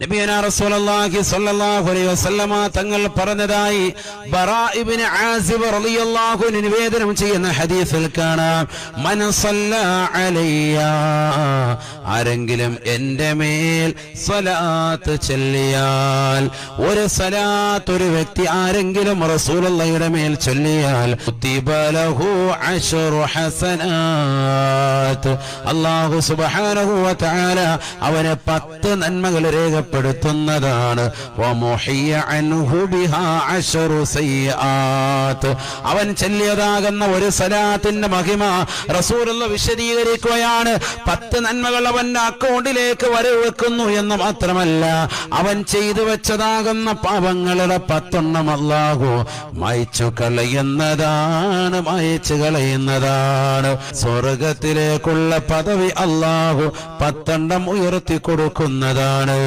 നബിയനാ റസൂലുള്ളാഹി സ്വല്ലല്ലാഹു അലൈഹി വസല്ലമ തങ്ങൾ പറഞ്ഞതായി ബറാ ഇബ്നു ആസിബ് റളിയല്ലാഹു അൻഹു നിവേദനം ചെയ്യുന്ന ഹദീസിൽ കാണാം, മൻ സല്ലല്ലാ അലയ്യ, ആരെങ്കിലും എൻ്റെ മേൽ സ്വലാത്ത് ചൊല്ലിയാൽ, ഒരു സ്വലാത്ത് ഒരു വ്യക്തി ആരെങ്കിലും റസൂലുള്ളാഹിയുടെ മേൽ ചൊല്ലിയാൽ, കുതിബ ലഹു അശ്റു ഹസനാത്ത്, അല്ലാഹു സുബ്ഹാനഹു വ തആല അവന് 10 നന്മകൾ രേഖപ്പെടുത്തുന്നതാണ്. വമുഹിയ അൻഹു ബിഹാ അശ്റു സയ്യിആത്ത്, അവൻ ചൊല്ലിയതാകുന്ന ഒരു സ്വലാത്തിന്റെ മഹിമ റസൂലുള്ളാഹി വിശദീകരിക്കുകയാണ്. 10 നന്മകൾ അവന്റെ അക്കൗണ്ടിലേക്ക് വരവെക്കുന്നു എന്ന് മാത്രമല്ല, അവൻ ചെയ്തു വെച്ചതാകുന്ന പാപങ്ങളുടെ 10 അല്ലാഹു മായ്ച്ചു കളയുന്നതാണ്. സ്വർഗത്തിലേക്കുള്ള പദവി അല്ലാഹു 10 ഉയർത്തി കൊടുക്കുന്നതാണ്.